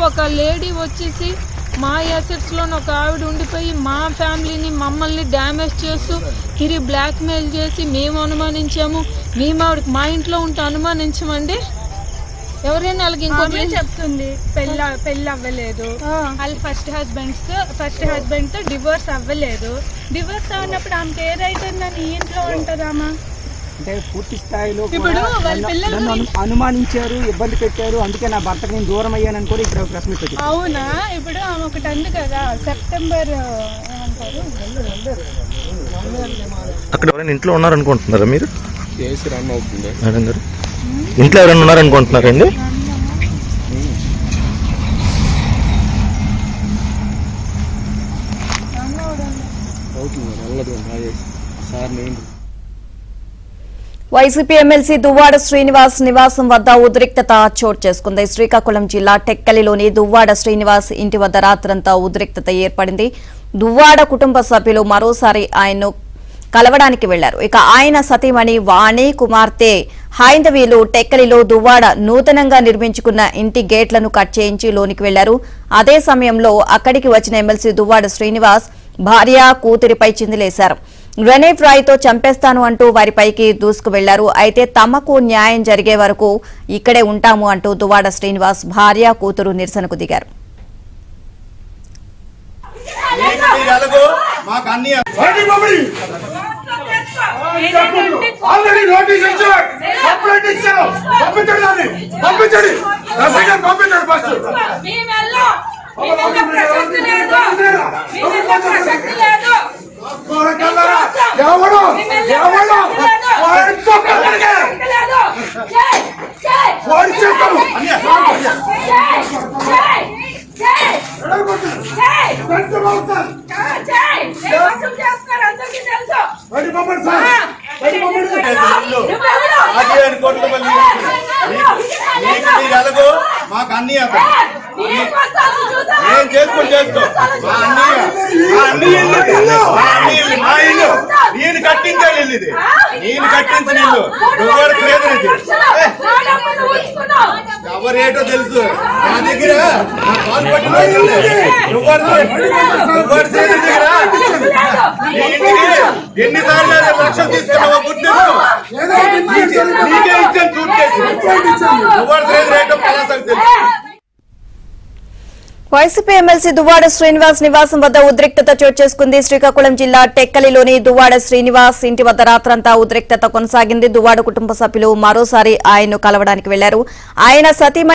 ఒక లేడీ వచ్చేసి మా అసెట్స్ లో ఒక ఆవిడ ఉండిపోయి మా ఫ్యామిలీని మమ్మల్ని డ్యామేజ్ చేస్తూ తిరిగి బ్లాక్ మెయిల్ చేసి మేము అనుమానించాము. మేము ఆవిడకి మా ఇంట్లో ఉంటే అనుమానించమండి. ఎవరైనా వాళ్ళకి ఇంకోటి చెప్తుంది పెళ్ళి అవ్వలేదు, వాళ్ళ ఫస్ట్ హస్బెండ్ తో డివోర్స్ అవ్వలేదు. డివోర్స్ అవ్వనప్పుడు ఆమెకి ఏదైతుందని ఈ ఇంట్లో ఉంటుందామా? అంటే పూర్తి స్థాయిలో అనుమానించారు, ఇబ్బంది పెట్టారు. అందుకే నా భర్తకు నేను దూరం అయ్యానని కూడా ఇక్కడ ప్రెస్ మీట్ పెట్టారు. అవునా? ఇప్పుడు ఆమె ఒకటి అంది కదా, సెప్టెంబర్ అక్కడ ఎవరైనా ఇంట్లో ఉన్నారనుకుంటున్నారా మీరు? రన్ అవుతుంది మేడం గారు, ఇంట్లో ఎవరైనా ఉన్నారనుకుంటున్నారండి? వైసీపీ ఎమ్మెల్సీ దువ్వాడ శ్రీనివాస్ నివాసం వద్ద ఉద్రిక్తత చోటు చేసుకుంది. శ్రీకాకుళం జిల్లా టెక్కలిలోని దువ్వాడ శ్రీనివాస్ ఇంటి వద్ద రాత్రంతా ఉద్రిక్తత ఏర్పడింది. దువ్వాడ కుటుంబ సభ్యులు మరోసారి ఆయన్ను కలవడానికి వెళ్లారు. ఇక ఆయన సతీమణి వాణి కుమార్తె హైందవీలు టెక్కలిలో దువ్వాడ నూతనంగా నిర్మించుకున్న ఇంటి గేట్లను కట్ చేయించి లోనికి వెళ్లారు. అదే సమయంలో అక్కడికి వచ్చిన ఎమ్మెల్సీ దువ్వాడ శ్రీనివాస్ భార్య కూతురిపై చిందులేశారు. గ్రెనేడ్ రాయితో చంపేస్తాను అంటూ వారిపైకి దూసుకు వెళ్లారు. అయితే తమకు న్యాయం జరిగే వరకు ఇక్కడే ఉంటాము అంటూ దువ్వాడ శ్రీనివాస్ భార్య కూతురు నిరసనకు దిగారు. మాకు అన్ని నేను చేసుకుని చేసుకో నేను కట్టించే ఇల్లు ఇది, నేను కట్టించిన ఇల్లు ఎవరికి లేదు. ఎవరేటో తెలుసు నా దగ్గర ఎన్నిసార్లు లక్షలు తీసుకున్నావో గుర్తింపు నీకే ఇచ్చాను చూట్ చేసి ఎవరి రేటో కళాశాలకు తెలుసు. వైసీపీ ఎమ్మెల్సీ దువ్వాడ శ్రీనివాస్ నివాసం వద్ద ఉద్రిక్తత చోటు చేసుకుంది. శ్రీకాకుళం జిల్లా టెక్కలిలోని దువ్వాడ శ్రీనివాస్ ఇంటి వద్ద రాత్రంతా ఉద్రిక్తత కొనసాగింది. దువ్వాడ కుటుంబ సభ్యులు మరోసారి ఆయన్ను కలవడానికి వెళ్లారు. ఆయన సతీమణి